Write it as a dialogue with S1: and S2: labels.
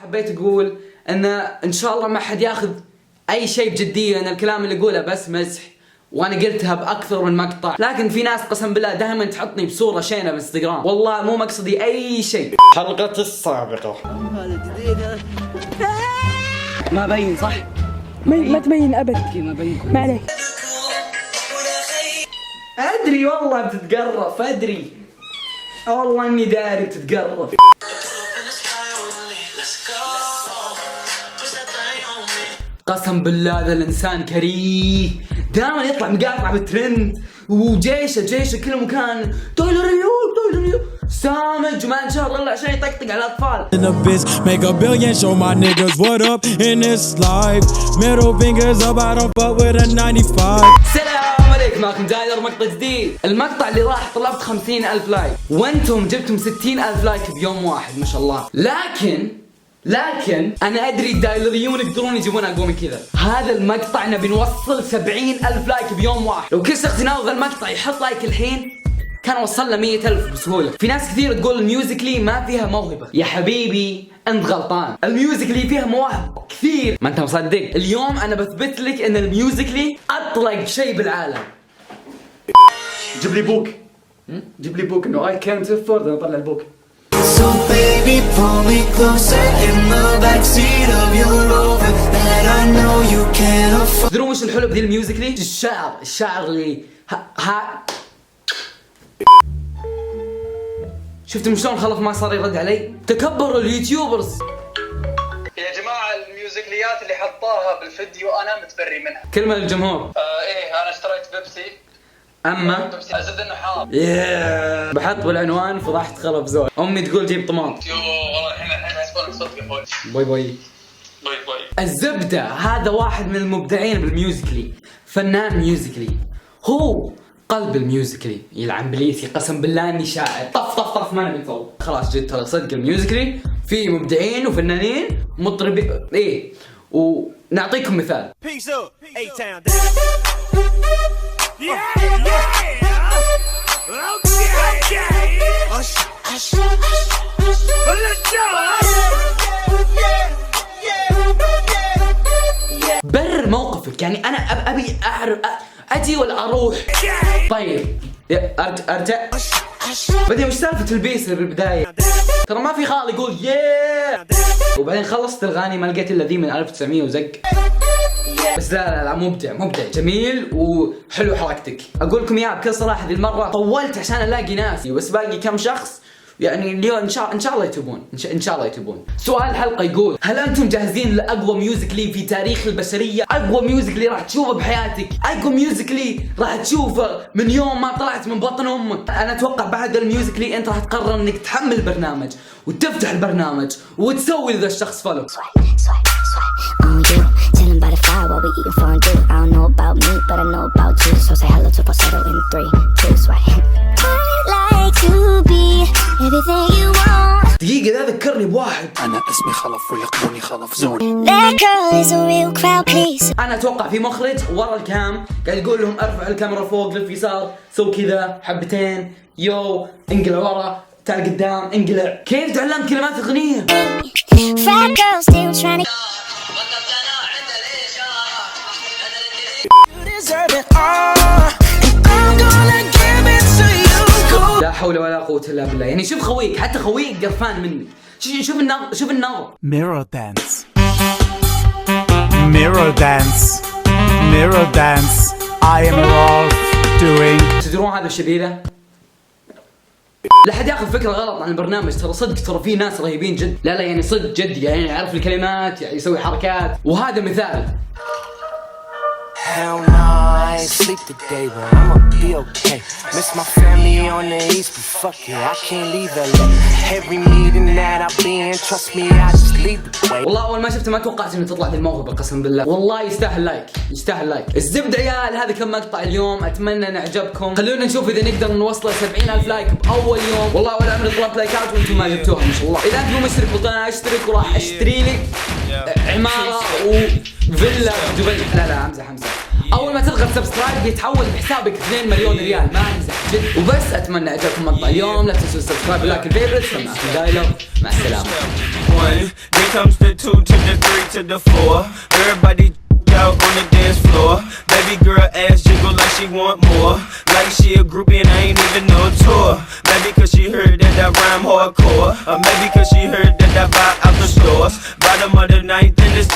S1: حبيت اقول ان شاء الله ما حد ياخذ اي شيء بجديه، ان الكلام اللي اقوله بس مزح، وانا قلتها باكثر من مقطع، لكن في ناس قسم بالله دائما تحطني بصوره شينه بالانستغرام، والله مو مقصدي اي شيء.
S2: حلقة السابقة
S3: ما بين صح؟
S4: ما تبين ابد.
S3: ما بين
S4: ما عليك.
S1: ادري والله بتتقرف، ادري والله اني داري بتتقرف. قسم بالله هذا الانسان كريه، دائما يطلع مقاطع بالترند وجيشه كل مكان. تايلر سامج وما ان شاء الله الا عشان يطقطق على الاطفال.
S5: In a bitch, make a billion, show my niggas what up in this life. Middle fingers up, I don't fuck with a 95.
S1: السلام عليكم، معكم دايلر مقطع جديد. المقطع اللي راح طلبت 50,000 لايك، وانتم جبتم 60,000 لايك بيوم واحد ما شاء الله. لكن انا ادري الدايلريون يقدرون يجيبون اقوى من كذا. هذا المقطع نبي نوصل 70,000 لايك بيوم واحد. لو كل شخص يناظر المقطع يحط لايك الحين كان وصلنا 100,000 بسهوله. في ناس كثير تقول الميوزيكلي ما فيها موهبه. يا حبيبي انت غلطان، الميوزيكلي فيها مواهب كثير، ما انت مصدق. اليوم انا بثبت لك ان الميوزيكلي اطلق شيء بالعالم.
S2: جيب لي بوك.
S1: جيب لي بوك انه اي كانت افورد، انا اطلع البوك.
S6: So baby, pull me closer in the backseat of your Rover that I know you can't afford.
S1: تدرون وش الحلو بذي الميوزيكلي؟ الشعر اللي شفتم شلون خلف ما صار يرد علي؟ تكبروا اليوتيوبرز.
S7: يا جماعة الميوزيكليات اللي حطاها بالفيديو أنا متبري منها.
S1: كلمة للجمهور.
S7: إيه أنا اشتريت بيبسي.
S1: أما
S7: بيبسي أزد إنه حار.
S1: بحط بالعنوان فضحت خرب زود. أمي تقول جيب طماط.
S7: يو والله الحين يحسبون صدق يا أخوي.
S1: باي
S7: باي.
S1: الزبدة هذا واحد من المبدعين بالميوزيكلي، فنان ميوزيكلي، هو قلب الميوزيكلي. يلعن بليسي قسم بالله اني شاعر. طف ما نبي نطول. خلاص جد ترى صدق الميوزيكلي في مبدعين وفنانين مطربين ايه. ونعطيكم مثال. برر موقفك، يعني انا ابي اعرف اجي ولا اروح؟ طيب ارجع. بعدين وش سالفه البيس اللي بالبدايه؟ ترى ما في خال يقول ياه وبعدين خلصت الاغاني ما لقيت الا ذي من 1900 وزق. بس لا مبدع جميل وحلو حركتك. اقول لكم اياها بكل صراحه، ذي المره طولت عشان الاقي ناس، بس باقي كم شخص يعني اليوم ان شاء الله يتوبون، ان شاء الله يتوبون. سؤال الحلقه يقول: هل انتم جاهزين لاقوى ميوزيكلي في تاريخ البشريه؟ اقوى ميوزيكلي راح تشوفه بحياتك، اقوى ميوزيكلي راح تشوفه من يوم ما طلعت من بطن امك. انا اتوقع بعد الميوزيكلي انت راح تقرر انك تحمل برنامج وتفتح البرنامج وتسوي لذا الشخص فولو.
S8: Chilling by the fire while we eating fondue. I don't know about me, but I know about you. So say hello to falsetto in 3, 2, sweat. I'd like to be everything you want.
S1: دقيقة ذا ذكرني بواحد.
S5: أنا اسمي خلف ويقبوني خلف زون.
S8: That girl is a real crowd please.
S1: أنا أتوقع في مخرج ورا الكام قاعد يقول لهم ارفع الكاميرا فوق، لف يسار، سو كذا حبتين، يو انقلع ورا، تعال قدام، انقلع. كيف تعلمت كلمات أغنية؟
S8: Fat girl still trying to.
S1: لا حول ولا قوة إلا بالله. يعني شوف خويك، حتى خويك قرفان مني. شوف النظر.
S5: Mirror dance. Mirror dance. Mirror dance. I am Rolf doing.
S1: تدرون هذا وش يبيله؟ لا حد ياخذ فكرة غلط عن البرنامج، ترى صدق ترى في ناس رهيبين جد. لا يعني صدق جد، يعني يعرف الكلمات، يعني يسوي حركات، وهذا مثال.
S6: Hell no, I ain't sleep today, but I'ma be okay. Miss my family on the east, but fuck it, I can't leave LA. Every meeting that I be in, trust me, I just lead the way.
S1: والله أول ما شفته ما توقعت إنه تطلع ذي الموهبة قسم بالله. والله يستاهل لايك، يستاهل لايك. الزبدة عيال، هذا كم مقطع اليوم، أتمنى إن عجبكم. خلونا نشوف إذا نقدر نوصل 70,000 لايك بأول يوم. والله ولا عمري طلبت لايكات وأنتم ما جبتوها ما شاء الله. إذا أنت مو مشترك بالقناة اشترك وراح أشتري لك عمارة وفيلا في دبي. لا أمزح. اول ما تضغط سبسكرايب بيتحول بحسابك 2 مليون ريال، ما امزح جد. وبس اتمنى عجبكم مقطع اليوم، لا تنسوا السبسكرايب ولايك الفيفورت. معكم دايلوج، مع السلامه.
S9: One, then comes the 2 to the 3 to the 4. Everybody out on the dance floor. Baby girl ass jiggle like she want more. Like she a groupie and I ain't even no tour. Maybe cause she heard that I rhyme hardcore. Or maybe cause she heard that I buy out the stores. Bottom of the ninth in this